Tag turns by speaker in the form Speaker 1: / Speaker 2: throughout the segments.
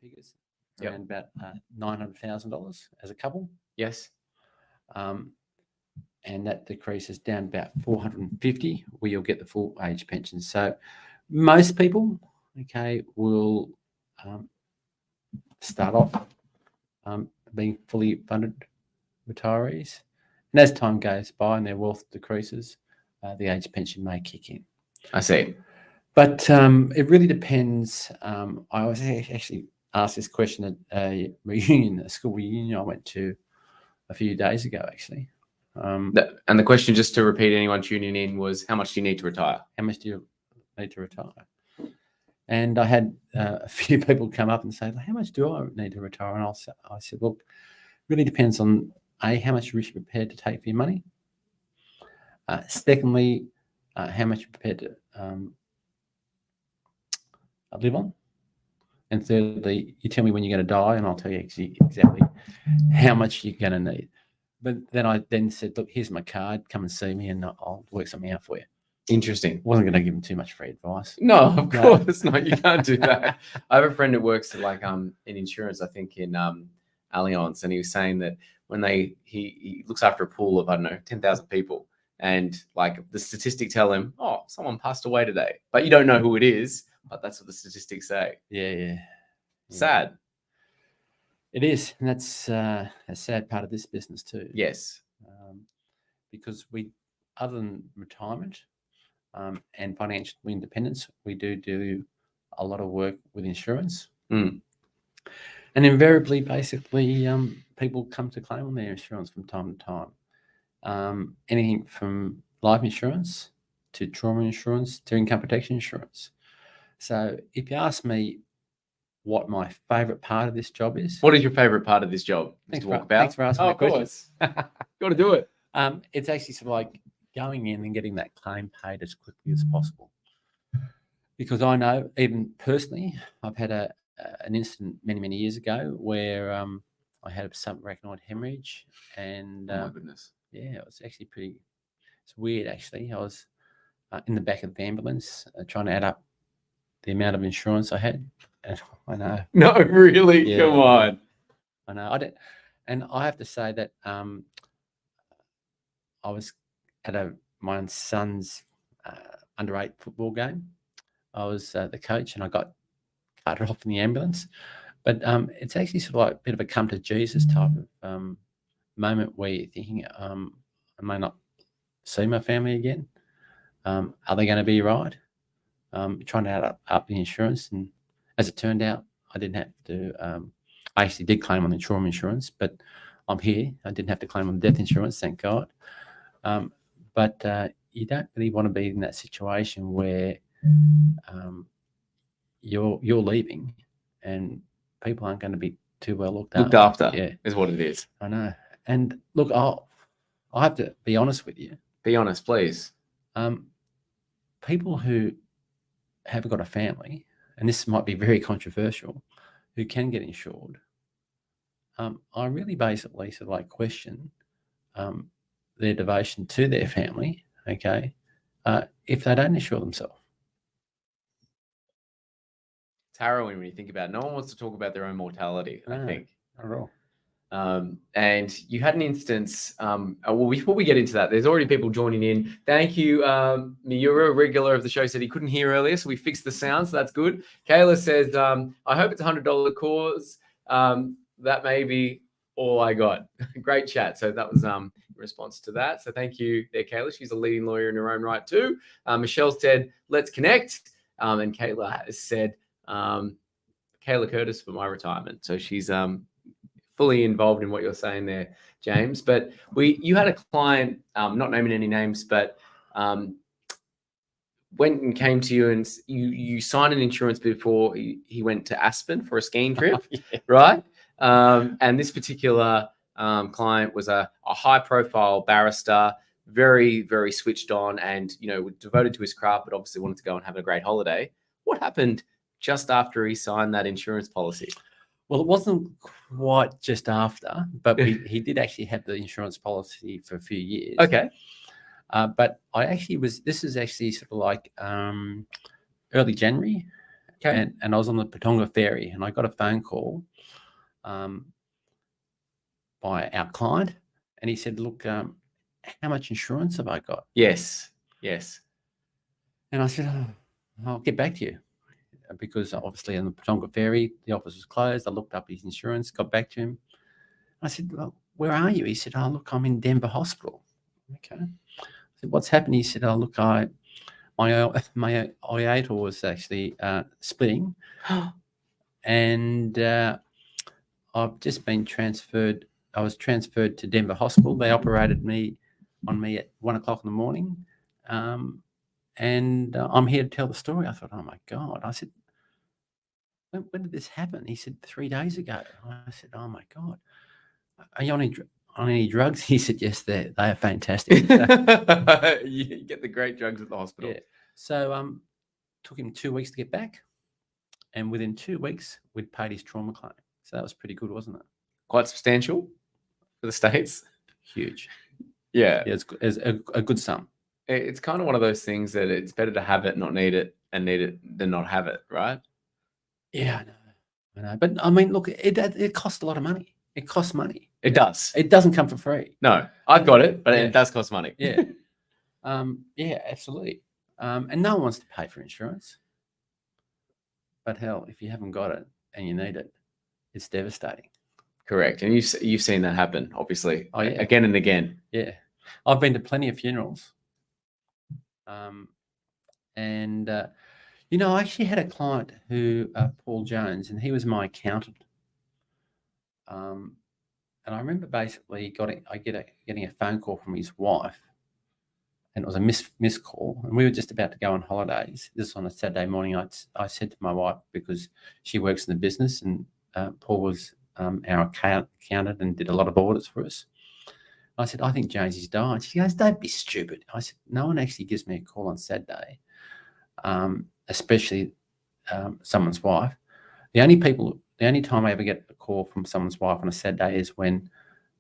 Speaker 1: figures, around about $900,000 as a couple.
Speaker 2: Yes.
Speaker 1: And that decreases down about 450, where you'll get the full age pension. So most people, will start off being fully funded retirees. And as time goes by and their wealth decreases, the age pension may kick in.
Speaker 2: I see.
Speaker 1: But it really depends. I was actually asked this question at a school reunion I went to a few days ago, actually.
Speaker 2: And the question, just to repeat, anyone tuning in, was how much do you need to retire?
Speaker 1: How much do you need to retire? And I had a few people come up and say, how much do I need to retire? And I said, look, it really depends on, A, how much risk you're prepared to take for your money. Secondly, how much you're prepared to live on. And thirdly, you tell me when you're going to die, and I'll tell you exactly how much you're going to need. But then I said, look, here's my card. Come and see me, and I'll work something out for you.
Speaker 2: Interesting.
Speaker 1: Wasn't going to give him too much free advice.
Speaker 2: No, of course not. You can't do that. I have a friend that works in insurance, I think in Allianz, and he was saying that when he looks after a pool of 10,000 people, and the statistics tell him, oh, someone passed away today, but you don't know who it is, but that's what the statistics say.
Speaker 1: Yeah.
Speaker 2: Sad.
Speaker 1: It is, and that's a sad part of this business too.
Speaker 2: Yes,
Speaker 1: because we, other than retirement and financial independence, we do a lot of work with insurance, and invariably, basically, people come to claim on their insurance from time to time. Anything from life insurance to trauma insurance to income protection insurance. So, if you ask me what my favourite part of this job is.
Speaker 2: What is your favourite part of this job,
Speaker 1: Thanks
Speaker 2: Mr. Walker-Powell?
Speaker 1: Thanks for asking that question.
Speaker 2: Of course. Got to do it.
Speaker 1: It's actually sort of like going in and getting that claim paid as quickly as possible. Because I know, even personally, I've had an incident many years ago where I had a subarachnoid hemorrhage. And
Speaker 2: oh, my goodness.
Speaker 1: Yeah, it was actually it's weird, actually. I was in the back of the ambulance trying to add up the amount of insurance I had. And I know.
Speaker 2: No, really?
Speaker 1: Yeah,
Speaker 2: come on.
Speaker 1: I know. And I have to say that I was at my son's under-8 football game. I was the coach, and I got carted off in the ambulance. But it's actually sort of like a bit of a come to Jesus type of moment where you're thinking, I may not see my family again. Are they going to be right? Trying to add up the insurance, and as it turned out, I didn't have to. I actually did claim on the trauma insurance, but I'm here. I didn't have to claim on the death insurance, thank God. But you don't really want to be in that situation where you're leaving, and people aren't going to be too well looked
Speaker 2: after.
Speaker 1: Yeah,
Speaker 2: is what it is.
Speaker 1: I know. And look, I'll have to be honest with you.
Speaker 2: Be honest, please.
Speaker 1: People who have got a family, and this might be very controversial, who can get insured, I really basically sort of like question their devotion to their family, if they don't insure themselves.
Speaker 2: It's harrowing when you think about it. No one wants to talk about their own mortality, I think.
Speaker 1: Not at all.
Speaker 2: And you had an instance, well, before we get into that, there's already people joining in. Thank you. Miura, regular of the show, said he couldn't hear earlier, so we fixed the sound, so that's good. Kayla says, I hope it's $100 cause. That may be all I got. Great chat. So that was in response to that. So thank you there, Kayla. She's a leading lawyer in her own right too. Michelle said, let's connect. And Kayla has said, Kayla Curtis for my retirement. So she's fully involved in what you're saying there, James. But you had a client, not naming any names, but went and came to you, and you signed an insurance before he went to Aspen for a skiing trip, right? And this particular client was a high-profile barrister, very, very switched on, and devoted to his craft, but obviously wanted to go and have a great holiday. What happened just after he signed that insurance policy?
Speaker 1: Well, it wasn't quite just after, but he did actually have the insurance policy for a few years.
Speaker 2: Okay.
Speaker 1: But this is actually sort of like early January,
Speaker 2: Okay.
Speaker 1: and I was on the Patonga ferry, and I got a phone call by our client, and he said, "Look, how much insurance have I got?"
Speaker 2: Yes.
Speaker 1: And I said, "Oh, I'll get back to you," because obviously on the Patonga ferry, the office was closed. I looked up his insurance, got back to him. I said, "Well, where are you?" He said, "Oh, look, I'm in Denver Hospital." Okay. I said, "What's happened?" He said, "Oh, look, my aorta was actually splitting, and I've just been transferred. I was transferred to Denver Hospital. They operated on me at 1:00 in the morning, and I'm here to tell the story." I thought, "Oh my God!" I said, when did this happen?" He said, 3 days ago. I said, "Oh my God. Are you on any drugs?" He said, "Yes, they are fantastic."
Speaker 2: You get the great drugs at the hospital.
Speaker 1: Yeah. So took him 2 weeks to get back, and within 2 weeks, we'd paid his trauma claim. So that was pretty good, wasn't it?
Speaker 2: Quite substantial for the States.
Speaker 1: Huge.
Speaker 2: Yeah.
Speaker 1: Yeah, it's a good sum.
Speaker 2: It's kind of one of those things that it's better to have it, not need it, and need it than not have it, right?
Speaker 1: Yeah, I know. But I mean, look, it costs a lot of money. It costs money.
Speaker 2: It does.
Speaker 1: It doesn't come for free.
Speaker 2: No, I've got it, but
Speaker 1: Yeah.
Speaker 2: it does cost money.
Speaker 1: Yeah. Yeah, absolutely. And no one wants to pay for insurance. But hell, if you haven't got it and you need it, it's devastating.
Speaker 2: Correct. And you've seen that happen, obviously,
Speaker 1: Oh, yeah.
Speaker 2: again and again.
Speaker 1: Yeah. I've been to plenty of funerals. And I actually had a client who, Paul Jones, and he was my accountant. And I remember basically getting a phone call from his wife, and it was a missed call. And we were just about to go on holidays. This was on a Saturday morning. I said to my wife, because she works in the business, and Paul was our accountant and did a lot of audits for us. I said, "I think Jonesy's died." She goes, "Don't be stupid." I said, "No one actually gives me a call on Saturday, especially someone's wife. The only time I ever get a call from someone's wife on a Saturday is when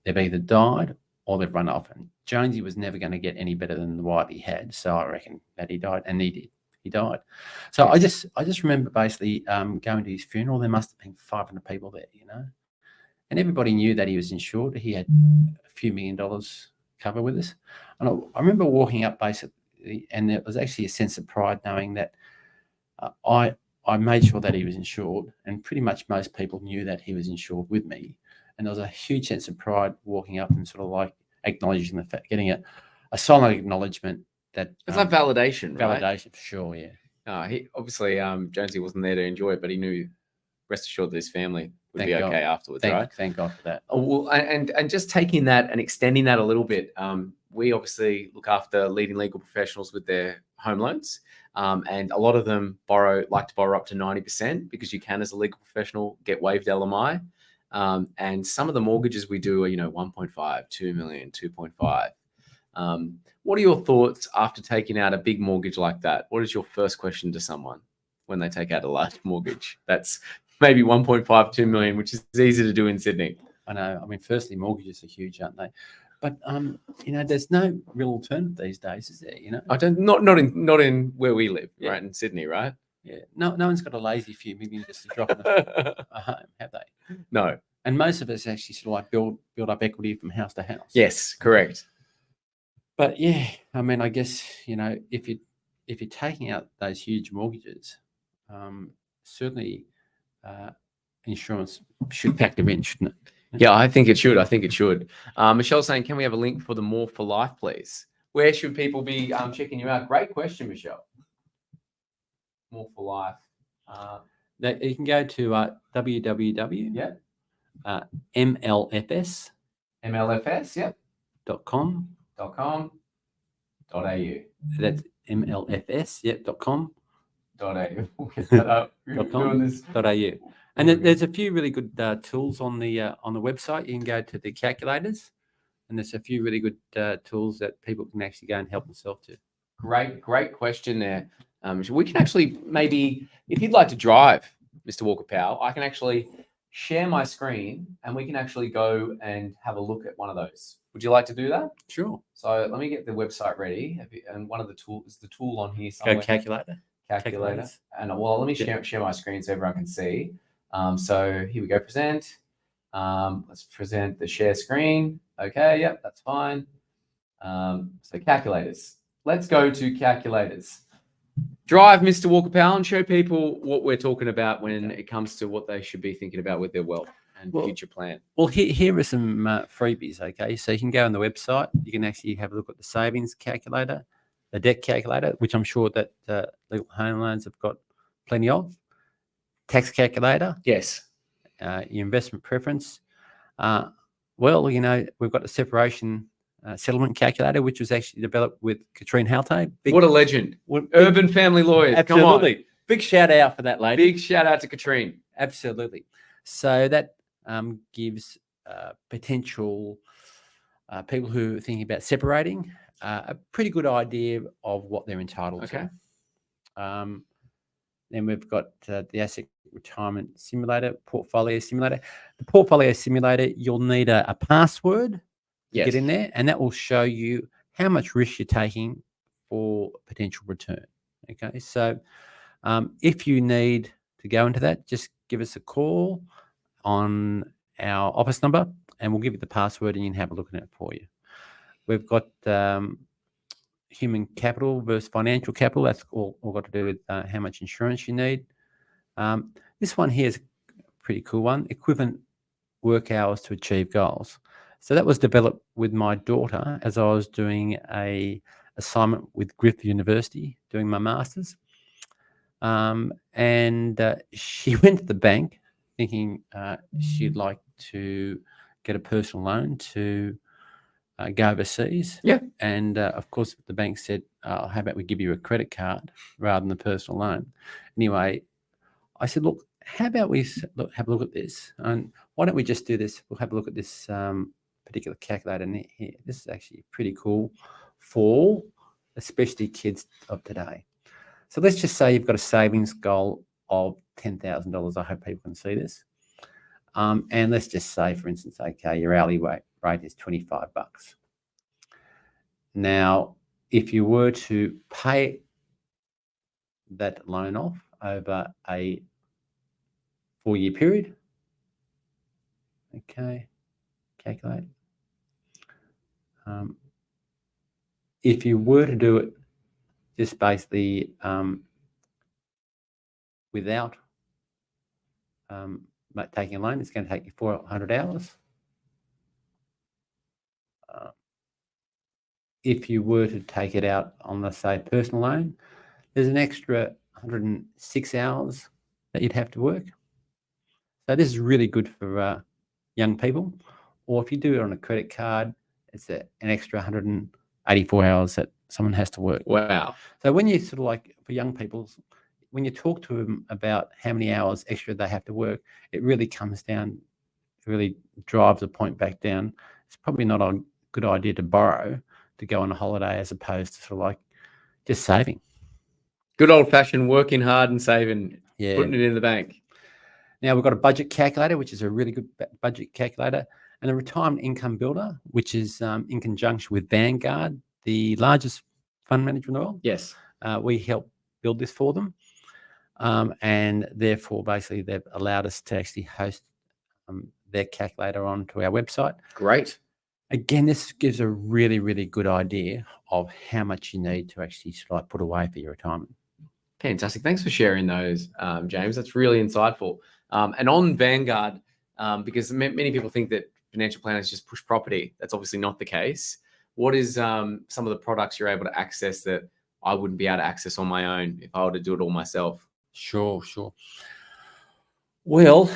Speaker 1: they've either died or they've run off." And Jonesy was never going to get any better than the wife he had. So I reckon that he died, and he did. He died. So I just remember basically going to his funeral. There must have been 500 people there, and everybody knew that he was insured. He had a few $1 million cover with us. And I remember walking up basically, and there was actually a sense of pride knowing that I made sure that he was insured, and pretty much most people knew that he was insured with me. And there was a huge sense of pride walking up and sort of like acknowledging the fact, getting a silent acknowledgement that
Speaker 2: it's like validation, right?
Speaker 1: Validation, for sure, yeah.
Speaker 2: He obviously Jonesy wasn't there to enjoy it, but he knew, rest assured, that his family would
Speaker 1: Thank
Speaker 2: be
Speaker 1: God.
Speaker 2: okay afterwards, right?
Speaker 1: Thank God for that.
Speaker 2: Oh, well, and just taking that and extending that a little bit, we obviously look after leading legal professionals with their home loans, and a lot of them like to borrow up to 90%, because you can, as a legal professional, get waived LMI. And some of the mortgages we do are 1.5, 2 million, 2.5. What are your thoughts after taking out a big mortgage like that? What is your first question to someone when they take out a large mortgage that's maybe 1.5, 2 million, which is easy to do in Sydney?
Speaker 1: I know. I mean, firstly, mortgages are huge, aren't they? But there's no real alternative these days, is there?
Speaker 2: I don't. Not in where we live,
Speaker 1: Yeah.
Speaker 2: right in Sydney, right?
Speaker 1: Yeah. No one's got a lazy few million just to drop in a home, have they?
Speaker 2: No.
Speaker 1: And most of us actually sort of like build up equity from house to house.
Speaker 2: Yes, correct.
Speaker 1: But yeah, I mean, I guess if you're taking out those huge mortgages, certainly insurance should factor in, shouldn't it?
Speaker 2: Yeah, I think it should. Michelle's saying, can we have a link for the More for Life, please? Where should people be checking you out? Great question, Michelle. More for Life.
Speaker 1: You can go to www.
Speaker 2: Yeah.
Speaker 1: MLFS.
Speaker 2: MLFS. Yep.
Speaker 1: .com.
Speaker 2: .com. .au.
Speaker 1: That's MLFS. Yep. .com.
Speaker 2: .au. We'll get that up.
Speaker 1: .au. And there's a few really good tools on the website. You can go to the calculators, and there's a few really good tools that people can actually go and help themselves to.
Speaker 2: Great question there. We can actually, maybe, if you'd like to drive, Mr. Walker-Powell, I can actually share my screen, and we can actually go and have a look at one of those. Would you like to do that?
Speaker 1: Sure.
Speaker 2: So let me get the website ready, and one of the tools is the tool on here somewhere.
Speaker 1: Go calculator.
Speaker 2: calculator.
Speaker 1: Calculators.
Speaker 2: And well, let me share my screen so everyone can see. So here we go, present. Let's present the share screen. Okay, yep, that's fine. So calculators. Let's go to calculators. Drive, Mr. Walker-Powell, and show people what we're talking about when it comes to what they should be thinking about with their wealth and future plan.
Speaker 1: Well, here are some freebies, okay? So you can go on the website. You can actually have a look at the savings calculator, the debt calculator, which I'm sure that legal home loans have got plenty of. Tax calculator.
Speaker 2: Yes.
Speaker 1: Your investment preference. Well, you know, we've got the separation settlement calculator, which was actually developed with Katrine Halte.
Speaker 2: What a legend. Urban family lawyers.
Speaker 1: Absolutely.
Speaker 2: Come on.
Speaker 1: Big shout out for that lady.
Speaker 2: Big shout out to Katrine.
Speaker 1: Absolutely. So that gives potential people who are thinking about separating a pretty good idea of what they're entitled to. Then we've got the asset retirement simulator, portfolio simulator. The portfolio simulator, you'll need a password to get in there, and that will show you how much risk you're taking for potential return. Okay, so if you need to go into that, just give us a call on our office number, and we'll give you the password, and you can have a look at it for you. We've got human capital versus financial capital. That's all got to do with how much insurance you need. This one here is a pretty cool one. Equivalent work hours to achieve goals. So that was developed with my daughter as I was doing a assignment with Griffith University doing my master's. And she went to the bank thinking she'd like to get a personal loan to go overseas.
Speaker 2: Yeah.
Speaker 1: And of course, the bank said, how about we give you a credit card rather than a personal loan? Anyway, I said, look, how about we have a look at this? And why don't we just do this? We'll have a look at this particular calculator here. This is actually pretty cool for especially kids of today. So let's just say you've got a savings goal of $10,000. I hope people can see this. And let's just say, for instance, okay, your hourly rate is $25. Now, if you were to pay that loan off over a 4-year period, okay, calculate. If you were to do it just basically without taking a loan, it's going to take you 400 hours. If you were to take it out on, let's say, personal loan, there's an extra 106 hours that you'd have to work. So this is really good for young people. Or if you do it on a credit card, it's an extra 184 hours that someone has to work.
Speaker 2: Wow.
Speaker 1: So when you sort of like, for young people, when you talk to them about how many hours extra they have to work, it really comes down, it really drives the point back down. It's probably not a good idea to borrow to go on a holiday as opposed to sort of like just saving.
Speaker 2: Good old-fashioned working hard and saving,
Speaker 1: Yeah.
Speaker 2: putting it in the bank.
Speaker 1: Now we've got a budget calculator, which is a really good budget calculator, and a retirement income builder, which is in conjunction with Vanguard, the largest fund manager in the world.
Speaker 2: Yes.
Speaker 1: We help build this for them. And therefore, basically, they've allowed us to actually host their calculator onto our website.
Speaker 2: Great. Again,
Speaker 1: this gives a really, really good idea of how much you need to actually sort of like put away for your retirement.
Speaker 2: Fantastic. Thanks for sharing those, James. That's really insightful. And on Vanguard, because many people think that financial planners just push property. That's obviously not the case. What is some of the products you're able to access that I wouldn't be able to access on my own if I were to do it all myself?
Speaker 1: Sure. Well,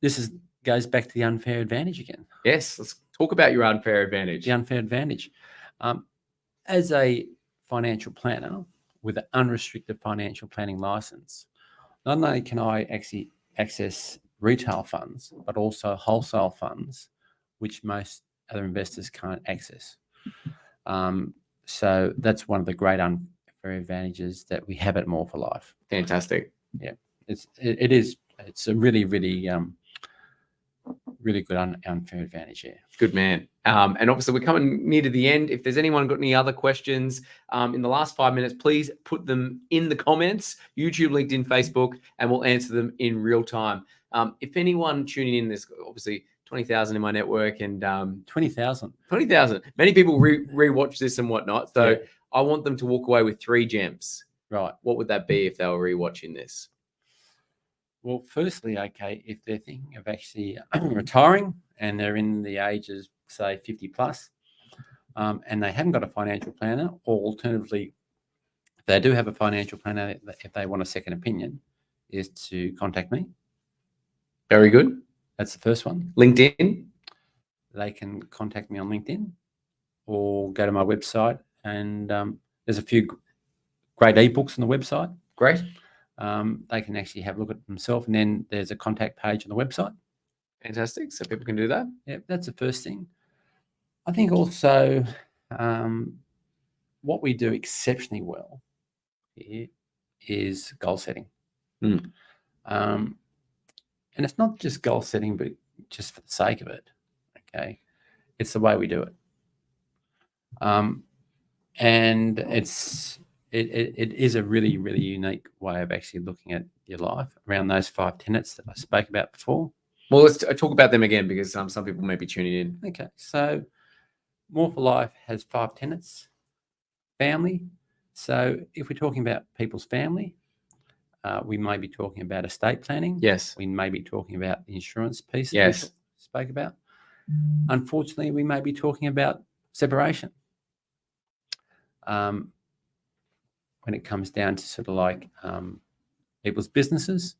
Speaker 1: this goes back to the unfair advantage again.
Speaker 2: Yes, let's talk about your unfair advantage.
Speaker 1: The unfair advantage. As a financial planner with an unrestricted financial planning license, not only can I actually access retail funds, but also wholesale funds, which most other investors can't access. So that's one of the great unfair advantages that we have at More for Life.
Speaker 2: Fantastic.
Speaker 1: Yeah, it's a really, really really good unfair advantage here.
Speaker 2: Good man. And obviously, we're coming near to the end. If there's anyone got any other questions in the last 5 minutes, please put them in the comments, YouTube, LinkedIn, Facebook, and we'll answer them in real time. If anyone tuning in, there's obviously 20,000 in my network and
Speaker 1: 20,000.
Speaker 2: 20,000. Many people rewatch this and whatnot. So I want them to walk away with 3 gems.
Speaker 1: Right.
Speaker 2: What would that be if they were rewatching this?
Speaker 1: Well, firstly, okay, if they're thinking of actually retiring and they're in the ages, say 50 plus, and they haven't got a financial planner, or alternatively, if they do have a financial planner, if they want a second opinion, is to contact me.
Speaker 2: Very good.
Speaker 1: That's the first one.
Speaker 2: LinkedIn.
Speaker 1: They can contact me on LinkedIn or go to my website, and there's a few great ebooks on the website.
Speaker 2: Great.
Speaker 1: They can actually have a look at themselves, and then there's a contact page on the website.
Speaker 2: Fantastic. So people can do that.
Speaker 1: Yeah, that's the first thing. I think also what we do exceptionally well here is goal setting. And it's not just goal setting, but just for the sake of it. Okay, it's the way we do it. And it is a really, really unique way of actually looking at your life around those 5 tenets that I spoke about before.
Speaker 2: Well, let's talk about them again, because some people may be tuning in.
Speaker 1: Okay, so More for Life has 5 tenets. Family. So if we're talking about people's family, we may be talking about estate planning.
Speaker 2: Yes.
Speaker 1: We may be talking about the insurance piece that
Speaker 2: Yes.
Speaker 1: we spoke about. Unfortunately, we may be talking about separation. When it comes down to sort of like people's businesses,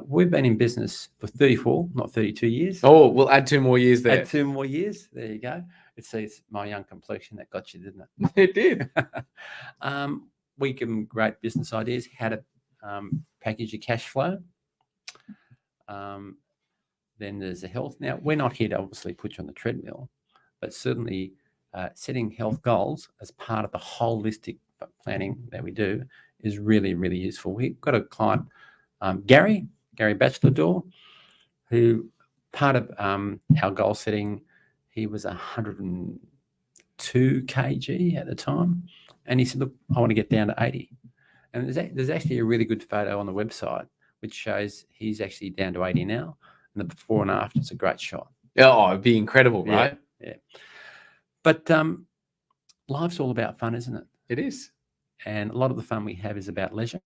Speaker 1: we've been in business for 34, not 32 years.
Speaker 2: Oh, we'll add 2 more years there.
Speaker 1: Add 2 more years. There you go. It's my young complexion that got you, didn't it?
Speaker 2: It did.
Speaker 1: We give them great business ideas, how to package your cash flow. Then there's the health. Now, we're not here to obviously put you on the treadmill, but certainly setting health goals as part of the holistic planning that we do is really, really useful. We've got a client, Gary Bachelor, who part of our goal setting, he was 102 kg at the time. And he said, look, I want to get down to 80. And there's actually a really good photo on the website which shows he's actually down to 80 now. And the before and after is a great shot.
Speaker 2: Oh, it'd be incredible, right?
Speaker 1: Yeah. But life's all about fun, isn't it?
Speaker 2: It is.
Speaker 1: And a lot of the fun we have is about leisure.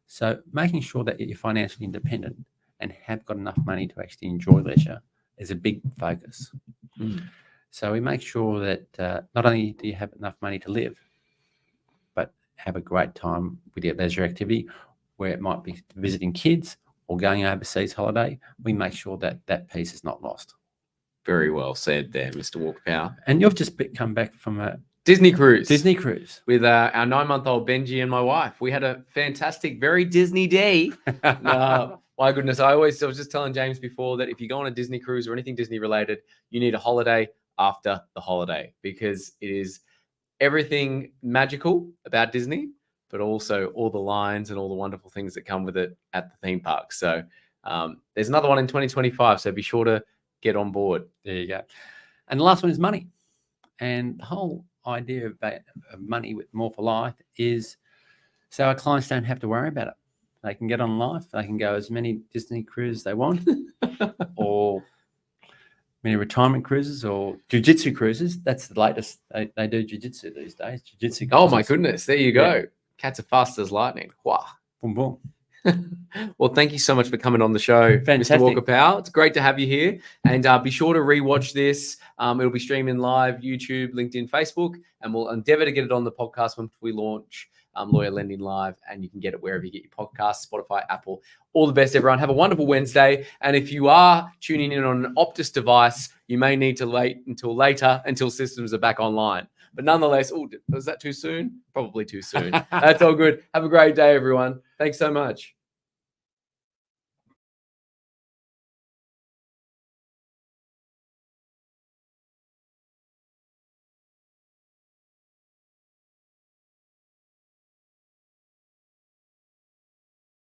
Speaker 1: So making sure that you're financially independent and have got enough money to actually enjoy leisure is a big focus. So we make sure that not only do you have enough money to live, but have a great time with your leisure activity, where it might be visiting kids or going overseas holiday. We make sure that that piece is not lost.
Speaker 2: Very well said there, Mr. Walker-Powell.
Speaker 1: And you've just come back from a
Speaker 2: Disney cruise.
Speaker 1: With
Speaker 2: our 9-month-old Benji and my wife. We had a fantastic, very Disney day. My goodness, I was just telling James before that if you go on a Disney cruise or anything Disney related, you need a holiday after the holiday, because it is everything magical about Disney, but also all the lines and all the wonderful things that come with it at the theme park. So there's another one in 2025, so be sure to get on board.
Speaker 1: There you go. And the last one is money. And the whole idea of money with More for Life is so our clients don't have to worry about it. They can get on life. They can go as many Disney cruises they want, or many retirement cruises, or jiu-jitsu cruises. That's the latest. They do jiu-jitsu these days. Jiu-jitsu cruises.
Speaker 2: Oh my goodness! There you go.
Speaker 1: Yeah.
Speaker 2: Cats are fast as lightning. Wow.
Speaker 1: Boom, boom.
Speaker 2: Well, thank you so much for coming on the show,
Speaker 1: Fantastic.
Speaker 2: Mr. Walker-Powell. It's great to have you here. And be sure to rewatch this. It'll be streaming live, YouTube, LinkedIn, Facebook, and we'll endeavor to get it on the podcast when we launch Lawyer Lending Live, and you can get it wherever you get your podcasts, Spotify, Apple. All the best, everyone. Have a wonderful Wednesday. And if you are tuning in on an Optus device, you may need to wait until later, until systems are back online. But nonetheless, was that too soon? Probably too soon. That's all good. Have a great day, everyone. Thanks so much.